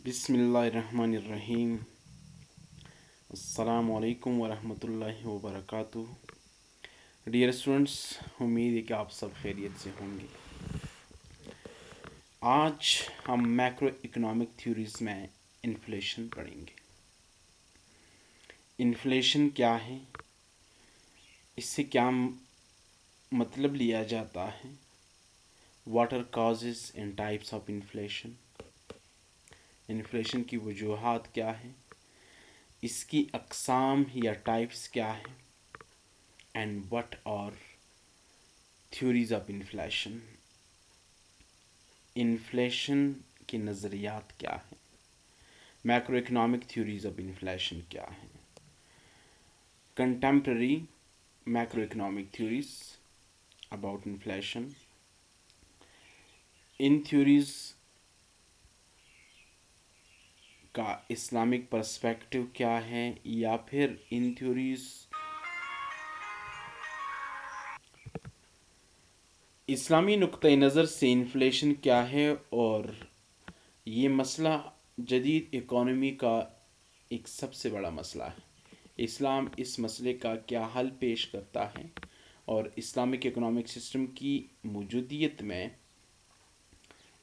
बिस्मिल्लाहिर्रहमानिर्रहीम। अस्सलाम वालेकुम वरहमतुल्लाहि वबरकातुहू। डियर स्टूडेंट्स, उम्मीद है कि आप सब खैरियत से होंगे। आज हम मैक्रो इकोनॉमिक थ्योरीज में इन्फ्लेशन पढ़ेंगे। इन्फ्लेशन क्या है, इससे क्या मतलब लिया जाता है, what are causes and types of inflation, inflation की वजूहात क्या है, इसकी अक़साम या टाइप्स क्या है, and what are theories of inflation, inflation के नज़रियात क्या हैं, macro economic theories of inflation क्या है, contemporary macro economic theories about inflation. इन थ्योरीज का इस्लामिक पर्सपेक्टिव क्या है, या फिर इन थ्योरीज इस्लामी नुक्ता नज़र से इन्फ्लेशन क्या है, और ये मसला जदीद इकोनॉमी का एक सबसे बड़ा मसला है। इस्लाम इस मसले का क्या हल पेश करता है, और इस्लामिक इकोनॉमिक सिस्टम की मौजूदियत में,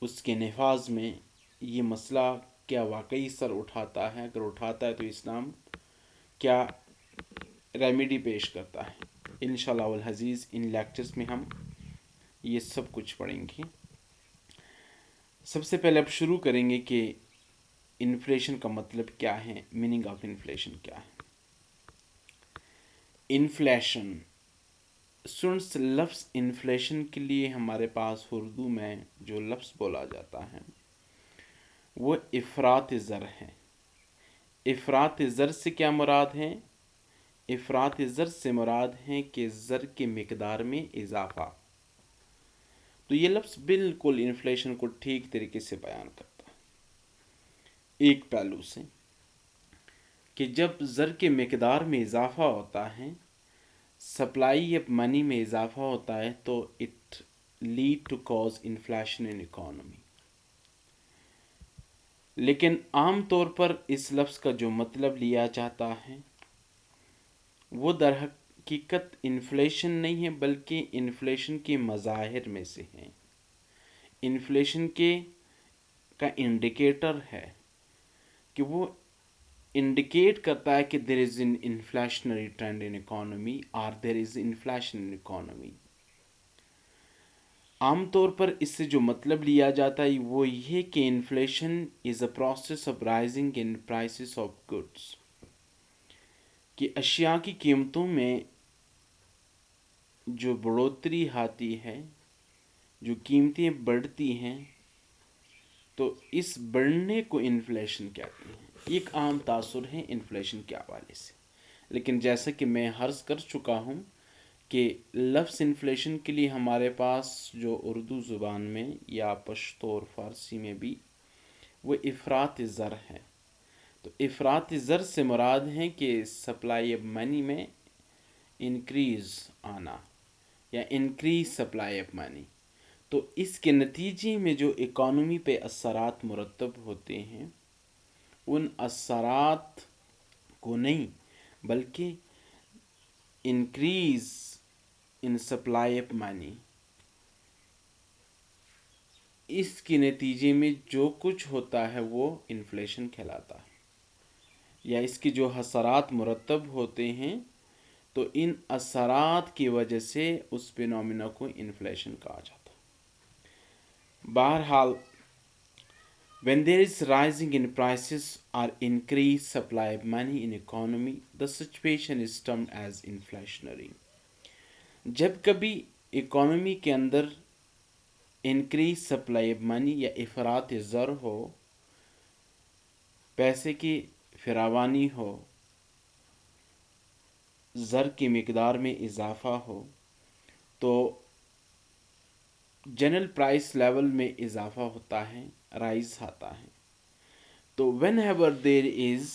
उसके नफाज में ये मसला क्या वाकई सर उठाता है, अगर उठाता है तो इस्लाम क्या रेमेडी पेश करता है। इंशाअल्लाह वल हज़ीज़ इन लेक्चर्स में हम ये सब कुछ पढ़ेंगे। सबसे पहले अब शुरू करेंगे कि इन्फ्लेशन का मतलब क्या है, मीनिंग ऑफ इन्फ्लेशन क्या है। इन्फ्लेशन स्टूडेंट्स, लफ्ज़ इन्फ्लेशन के लिए हमारे पास उर्दू में जो लफ्ज़ बोला जाता है वो इफ़रात ज़र है। इफ़रात ज़र से क्या मुराद है? इफ़रात ज़र से मुराद है कि ज़र के मिकदार में इजाफ़ा। तो ये लफ्ज़ बिल्कुल इन्फ्लेशन को ठीक तरीके से बयान करता है एक पहलू से, कि जब ज़र के मिकदार में इजाफ़ा होता है, सप्लाई या मनी में इजाफ़ा होता है, तो it lead to cause inflation in economy. लेकिन आम तौर पर इस लफ्ज़ का जो मतलब लिया जाता है वो दर हकीकत इन्फ्लेशन नहीं है, बल्कि इन्फ्लेशन के मज़ाहिर में से है। इन्फ्लेशन के का इंडिकेटर है कि वो इंडिकेट करता है कि there is in inflationary trend in economy, और there is inflation in economy. आमतौर पर इससे जो मतलब लिया जाता है वो ये कि inflation is a process of rising in prices of goods, कि अशिया की कीमतों में जो बढ़ोतरी आती है, जो कीमतें बढ़ती हैं, तो इस बढ़ने को इन्फ्लेशन कहते हैं। एक आम तासुर है इन्फ्लेशन के हवाले से। लेकिन जैसा कि मैं हर्ज कर चुका हूँ कि लफ्ज़ इन्फ्लेशन के लिए हमारे पास जो उर्दू ज़ुबान में या पश्तो और फ़ारसी में भी वो इफ़रात ज़र है। तो इफ़रात ज़र से मुराद है कि सप्लाई ऑफ मनी में इंक्रीज़ आना, या इंक्रीज सप्लाई ऑफ मनी। तो इसके नतीजे में जो इकॉनमी पे असरात मुरतब होते हैं, उन असरात को नहीं बल्कि increase in supply of money, इसके नतीजे में जो कुछ होता है वो इन्फ्लेशन कहलाता है, या इसके जो असरात मुरतब होते हैं, तो इन असरात की वजह से उस फिनोमिना को इन्फ्लेशन कहा जाता है। बहरहाल, when there is rising in prices or increased supply of money in economy, the situation is termed as inflationary. जब कभी इकोनॉमी के अंदर इंक्रीज सप्लाई ऑफ मनी या इफरात ज़र हो, पैसे की फरावानी हो, ज़र की मिकदार में इजाफ़ा हो, तो जनरल प्राइस लेवल में इजाफ़ा होता है, राइज आता है। तो whenever there is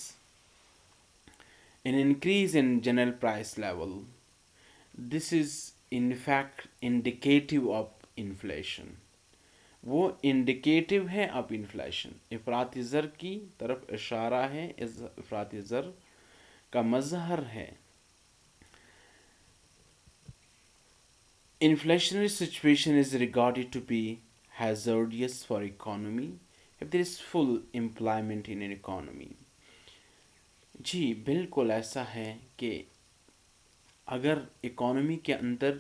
an increase in general price level, this is in fact indicative of inflation. وہ انڈیکیٹو ہے اب انفلیشن، افراطی زر کی طرف اشارہ ہے، افراطی زر کا مظہر ہے. Inflationary situation is regarded to be hazardous for economy if there is full employment in an economy. جی بالکل ایسا ہے کہ اگر اکانومی کے اندر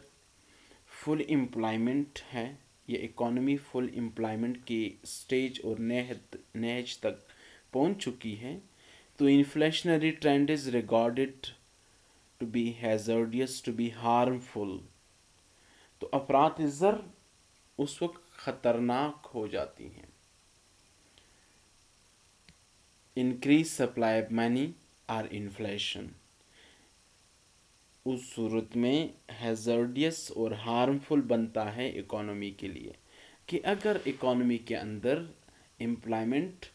فل امپلائمنٹ ہے یا اکانومی فل امپلائمنٹ کی سٹیج اور نہج تک پہنچ چکی ہے تو inflationary trend is regarded to be hazardous to be harmful. تو افراط زر اس وقت خطرناک ہو جاتی ہیں. انکریز سپلائی آف منی اور انفلیشن اس صورت میں ہیزرڈیس اور ہارمفل بنتا ہے اکانومی کے لیے کہ اگر اکانومی کے اندر امپلائمنٹ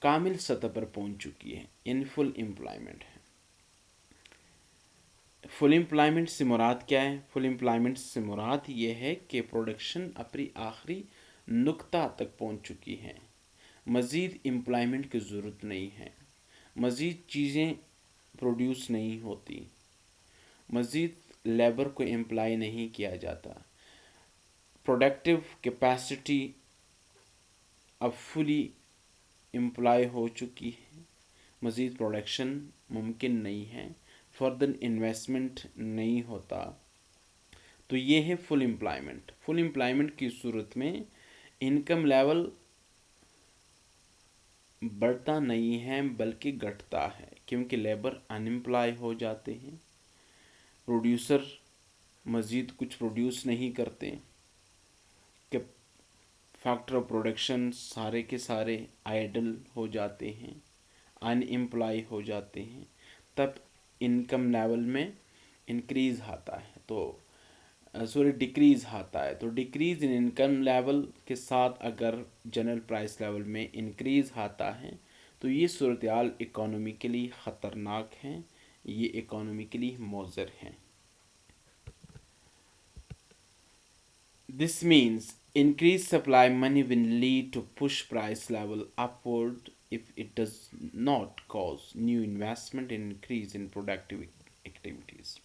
کامل سطح پر پہنچ چکی ہے، ان فل امپلائمنٹ ہے. فل امپلائمنٹ سے مراد کیا ہے؟ فل امپلائمنٹ سے مراد یہ ہے کہ پروڈکشن اپنی آخری نقطہ تک پہنچ چکی ہے، مزید امپلائمنٹ کی ضرورت نہیں ہے، مزید چیزیں پروڈیوس نہیں ہوتی، مزید لیبر کو امپلائی نہیں کیا جاتا، پروڈکٹیو کیپیسٹی اب فلی امپلائی ہو چکی ہے، مزید پروڈکشن ممکن نہیں ہے، فردر انویسٹمنٹ نہیں ہوتا. تو یہ ہے فل امپلائمنٹ. فل امپلائمنٹ کی صورت میں انکم لیول بڑھتا نہیں ہے بلکہ گھٹتا ہے کیونکہ لیبر ان امپلائی ہو جاتے ہیں، پروڈیوسر مزید کچھ پروڈیوس نہیں کرتے، کہ فیکٹر آف پروڈکشن سارے کے سارے آئیڈل ہو جاتے ہیں، ان امپلائی ہو جاتے ہیں. تب انکم لیول میں انکریز آتا ہے تو ڈکریز آتا ہے. تو ڈکریز ان انکم لیول کے ساتھ اگر جنرل پرائس لیول میں انکریز آتا ہے تو یہ صورتحال اکانومی کے لیے خطرناک ہے، یہ اکانومی کے لیے مضر ہے. This means increased supply money will lead to push price level upward if it does not cause new investment and increase in productive activities.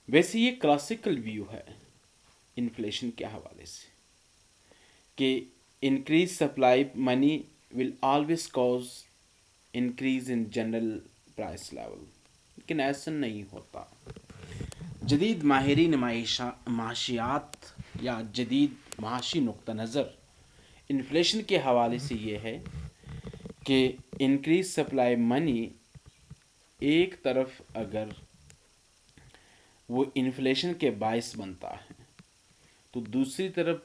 ویسے یہ کلاسیکل ویو ہے انفلیشن کے حوالے سے کہ increase supply money will always cause increase in general price level, لیکن ایسا نہیں ہوتا. جدید ماہرین معاشیات یا جدید معاشی نقطہ نظر انفلیشن کے حوالے سے یہ ہے کہ انکریز سپلائی منی ایک طرف اگر وہ انفلیشن کے باعث بنتا ہے تو دوسری طرف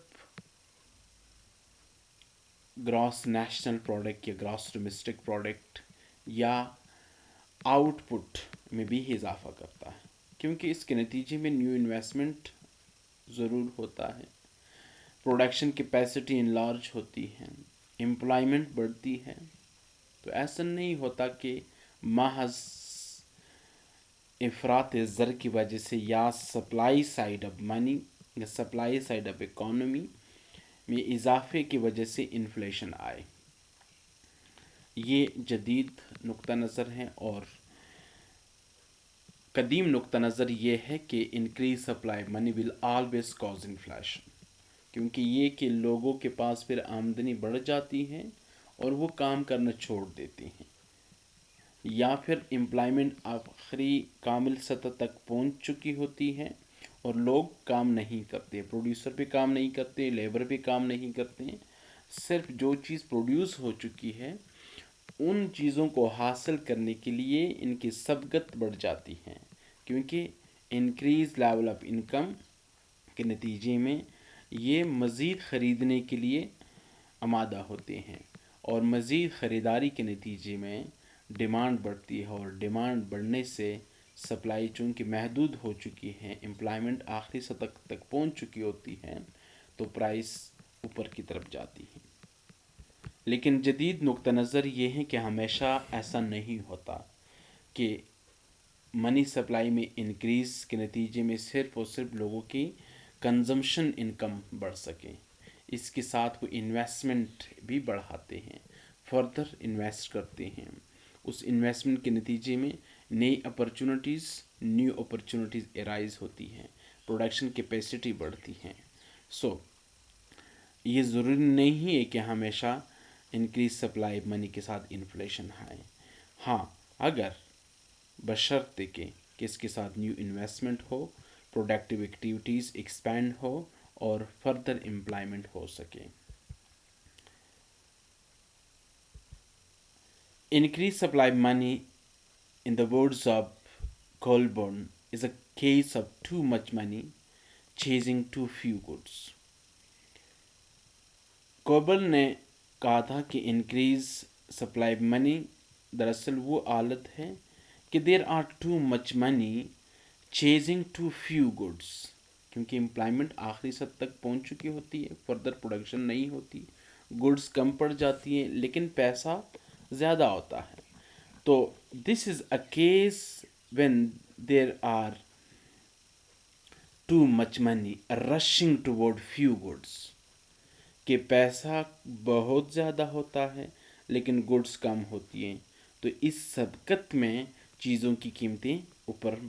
گراس نیشنل پروڈکٹ یا گراس ڈومیسٹک پروڈکٹ یا آؤٹ پٹ میں بھی اضافہ کرتا ہے، کیونکہ اس کے نتیجے میں نیو انویسٹمنٹ ضرور ہوتا ہے، پروڈکشن کیپیسٹی انلارج ہوتی ہے، امپلائمنٹ بڑھتی ہے. تو ایسا نہیں ہوتا کہ محض افراط زر کی وجہ سے یا سپلائی سائڈ آف منی یا سپلائی سائڈ آف اکانومی میں اضافے کی وجہ سے انفلیشن آئے. یہ جدید نقطہ نظر ہے. اور قدیم نقطہ نظر یہ ہے کہ increase supply money will always cause inflation, کیونکہ یہ کہ لوگوں کے پاس پھر آمدنی بڑھ جاتی ہے اور وہ کام کرنا چھوڑ دیتے ہیں، یا پھر امپلائمنٹ آخری کامل سطح تک پہنچ چکی ہوتی ہے اور لوگ کام نہیں کرتے، پروڈیوسر بھی کام نہیں کرتے، لیبر بھی کام نہیں کرتے، صرف جو چیز پروڈیوس ہو چکی ہے ان چیزوں کو حاصل کرنے کے لیے ان کی سبقت بڑھ جاتی ہے، کیونکہ انکریز لیول آف انکم کے نتیجے میں یہ مزید خریدنے کے لیے آمادہ ہوتے ہیں اور مزید خریداری کے نتیجے میں ڈیمانڈ بڑھتی ہے، اور ڈیمانڈ بڑھنے سے سپلائی چونکہ محدود ہو چکی ہے، امپلائمنٹ آخری سطح تک پہنچ چکی ہوتی ہے تو پرائس اوپر کی طرف جاتی ہے. لیکن جدید نقطہ نظر یہ ہے کہ ہمیشہ ایسا نہیں ہوتا کہ منی سپلائی میں انکریز کے نتیجے میں صرف اور صرف لوگوں کی कंजम्पशन इनकम बढ़ सके। इसके साथ वो इन्वेस्टमेंट भी बढ़ाते हैं, फर्दर इन्वेस्ट करते हैं। उस इन्वेस्टमेंट के नतीजे में नई न्यू अपॉर्चुनिटीज़ एराइज होती हैं, प्रोडक्शन कैपेसिटी बढ़ती हैं। सो ये ज़रूरी नहीं है कि हमेशा इंक्रीज सप्लाई मनी के साथ इन्फ्लेशन आए। हाँ, अगर बशर्ते कि इसके साथ न्यू इन्वेस्टमेंट हो, प्रोडक्टिव एक्टिविटीज़ एक्सपैंड हो और फर्दर एम्प्लॉयमेंट हो सके। Increased supply money, in the words of Colburn, is a case of too much money chasing too few goods. कोबल ने कहा था कि इंक्रीज सप्लाई मनी दरअसल वो हालत है कि there are too much money chasing too few goods, क्योंकि एम्प्लॉयमेंट आखिरी सद तक पहुंच चुकी होती है, फर्दर प्रोडक्शन नहीं होती, गुड्स कम पड़ जाती हैं लेकिन पैसा ज़्यादा होता है। तो this is a case when there are too much money rushing toward few goods, कि पैसा बहुत ज़्यादा होता है लेकिन गुड्स कम होती हैं। तो इस सबकत में चीज़ों की कीमतें ऊपर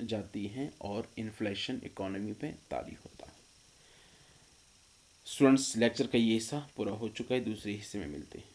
जाती हैं और इन्फ्लेशन इकोनॉमी पे तारी होता है। स्टूडेंट्स, लेक्चर का ये हिस्सा पूरा हो चुका है, दूसरे हिस्से में मिलते हैं।